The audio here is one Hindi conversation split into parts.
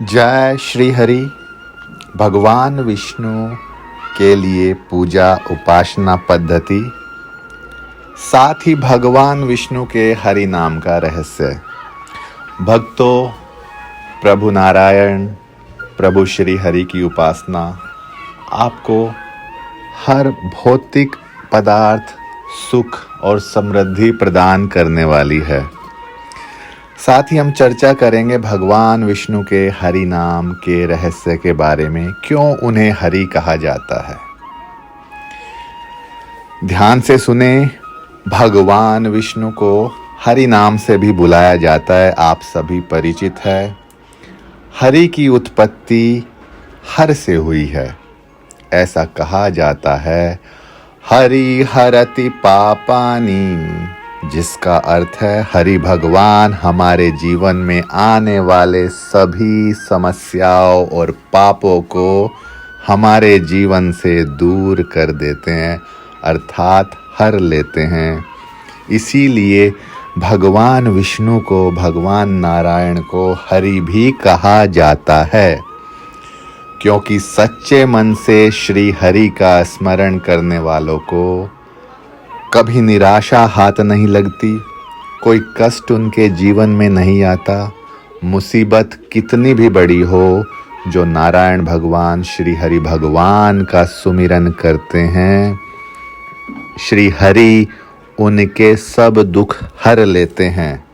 जय श्री हरि। भगवान विष्णु के लिए पूजा उपासना पद्धति, साथ ही भगवान विष्णु के हरि नाम का रहस्य। भक्तों, प्रभु नारायण, प्रभु श्री हरि की उपासना आपको हर भौतिक पदार्थ सुख और समृद्धि प्रदान करने वाली है। साथ ही हम चर्चा करेंगे भगवान विष्णु के हरि नाम के रहस्य के बारे में, क्यों उन्हें हरि कहा जाता है। ध्यान से सुने। भगवान विष्णु को हरि नाम से भी बुलाया जाता है, आप सभी परिचित है। हरि की उत्पत्ति हर से हुई है। ऐसा कहा जाता है, हरि हरति पापानि, जिसका अर्थ है हरि भगवान हमारे जीवन में आने वाले सभी समस्याओं और पापों को हमारे जीवन से दूर कर देते हैं, अर्थात हर लेते हैं। इसीलिए भगवान विष्णु को, भगवान नारायण को हरि भी कहा जाता है, क्योंकि सच्चे मन से श्री हरि का स्मरण करने वालों को कभी निराशा हाथ नहीं लगती, कोई कष्ट उनके जीवन में नहीं आता। मुसीबत कितनी भी बड़ी हो, जो नारायण भगवान श्री हरि भगवान का सुमिरन करते हैं, श्री हरि उनके सब दुख हर लेते हैं।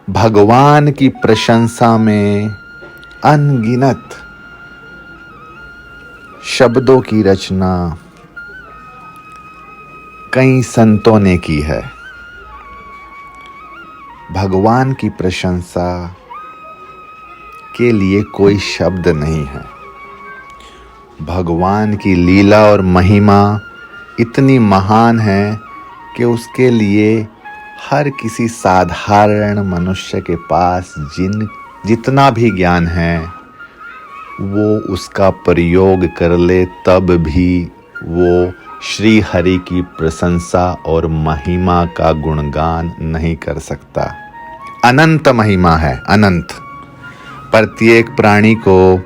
भगवान की प्रशंसा में अनगिनत शब्दों की रचना कई संतों ने की है। भगवान की प्रशंसा के लिए कोई शब्द नहीं है। भगवान की लीला और महिमा इतनी महान है कि उसके लिए हर किसी साधारण मनुष्य के पास जितना भी ज्ञान है, वो उसका प्रयोग कर ले, तब भी वो श्री हरि की प्रशंसा और महिमा का गुणगान नहीं कर सकता। अनंत महिमा है, अनंत। प्रत्येक प्राणी को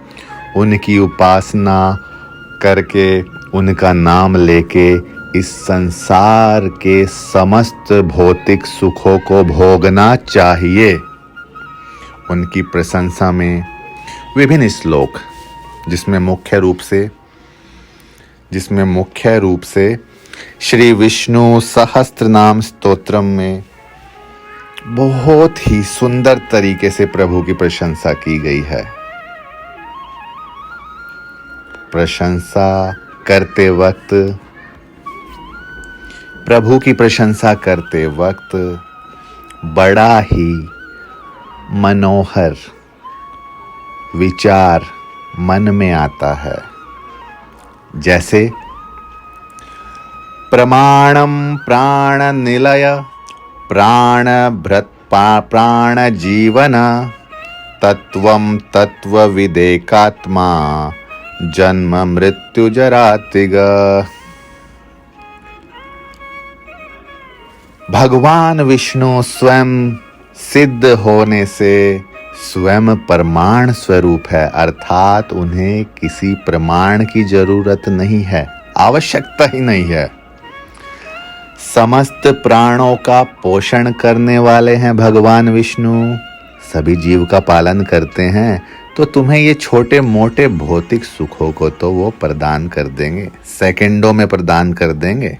उनकी उपासना करके, उनका नाम लेके इस संसार के समस्त भौतिक सुखों को भोगना चाहिए। उनकी प्रशंसा में विभिन्न श्लोक, जिसमें मुख्य रूप से श्री विष्णु सहस्त्रनाम स्तोत्रम में बहुत ही सुंदर तरीके से प्रभु की प्रशंसा की गई है। प्रभु की प्रशंसा करते वक्त बड़ा ही मनोहर विचार मन में आता है, जैसे प्रमाणम प्राण निलय प्राण भृत प्राण जीवन तत्वम तत्व विदेकात्मा जन्म मृत्यु जरातिग। भगवान विष्णु स्वयं सिद्ध होने से स्वयं प्रमाण स्वरूप है, अर्थात उन्हें किसी प्रमाण की जरूरत नहीं है, आवश्यकता ही नहीं है। समस्त प्राणों का पोषण करने वाले हैं भगवान विष्णु, सभी जीव का पालन करते हैं, तो तुम्हें ये छोटे मोटे भौतिक सुखों को तो वो प्रदान कर देंगे, सेकंडों में प्रदान कर देंगे।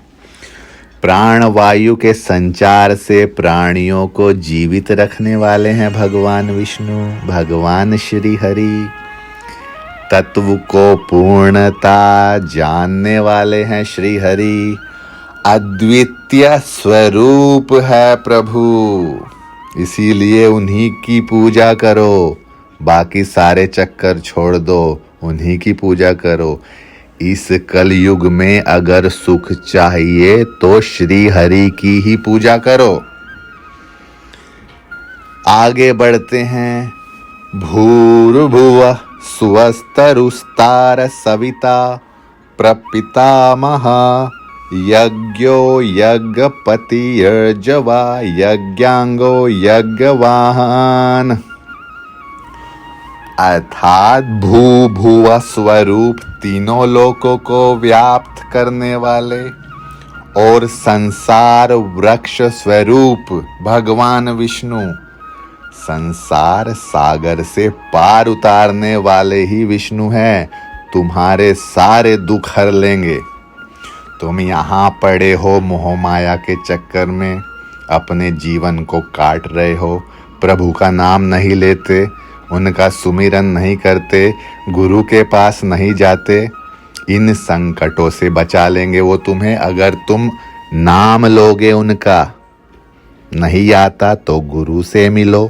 प्राण वायु के संचार से प्राणियों को जीवित रखने वाले हैं भगवान विष्णु, भगवान श्री हरि। तत्व को पूर्णता जानने वाले हैं श्री हरि। अद्वितीय स्वरूप है प्रभु, इसीलिए उन्हीं की पूजा करो, बाकी सारे चक्कर छोड़ दो, उन्हीं की पूजा करो। इस कलयुग में अगर सुख चाहिए तो श्री हरि की ही पूजा करो। आगे बढ़ते हैं। भूर्भुवः स्वस्तरुस्तार सविता प्रपितामह यज्ञो यज्ञपति यज्वा यज्ञांगो यज्ञवाहन। अर्थात भू भुव स्वरूप तीनों लोकों को व्याप्त करने वाले और संसार वृक्ष स्वरूप भगवान विष्णु संसार सागर से पार उतारने वाले ही विष्णु हैं। तुम्हारे सारे दुख हर लेंगे। तुम यहाँ पड़े हो मोह माया के चक्कर में, अपने जीवन को काट रहे हो, प्रभु का नाम नहीं लेते, उनका सुमिरन नहीं करते, गुरु के पास नहीं जाते। इन संकटों से बचा लेंगे वो तुम्हें अगर तुम नाम लोगे उनका। नहीं आता तो गुरु से मिलो।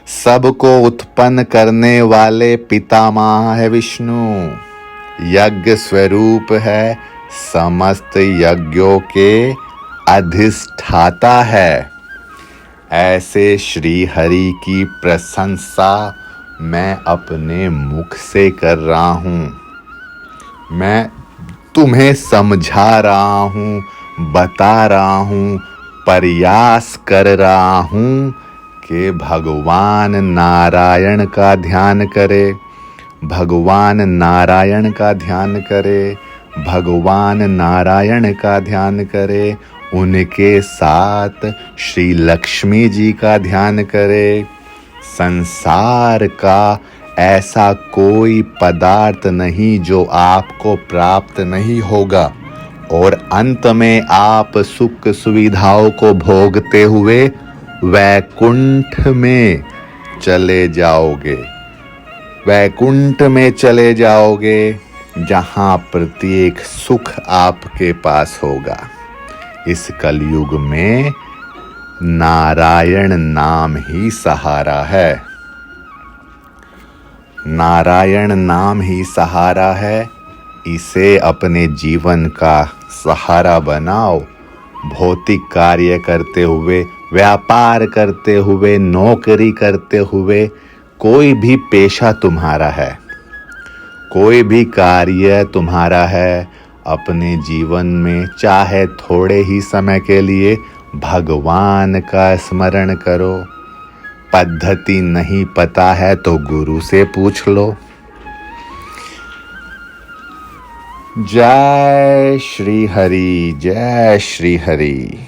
सबको उत्पन्न करने वाले पितामह है विष्णु, यज्ञ स्वरूप है, समस्त यज्ञों के अधिष्ठाता है। ऐसे श्री हरि की प्रशंसा मैं अपने मुख से कर रहा हूँ। मैं तुम्हें समझा रहा हूँ, बता रहा हूँ, प्रयास कर रहा हूँ कि भगवान नारायण का ध्यान करे, भगवान नारायण का ध्यान करे, भगवान नारायण का ध्यान करे। उनके साथ श्री लक्ष्मी जी का ध्यान करे। संसार का ऐसा कोई पदार्थ नहीं जो आपको प्राप्त नहीं होगा और अंत में आप सुख सुविधाओं को भोगते हुए वैकुंठ में चले जाओगे। वैकुंठ में चले जाओगे जहाँ प्रत्येक सुख आपके पास होगा। इस कलयुग में नारायण नाम ही सहारा है। नारायण नाम ही सहारा है। इसे अपने जीवन का सहारा बनाओ। भौतिक कार्य करते हुए, व्यापार करते हुए, नौकरी करते हुए, कोई भी पेशा तुम्हारा है, कोई भी कार्य तुम्हारा है, अपने जीवन में चाहे थोड़े ही समय के लिए भगवान का स्मरण करो। पद्धति नहीं पता है तो गुरु से पूछ लो। जय श्री हरि, जय श्री हरि।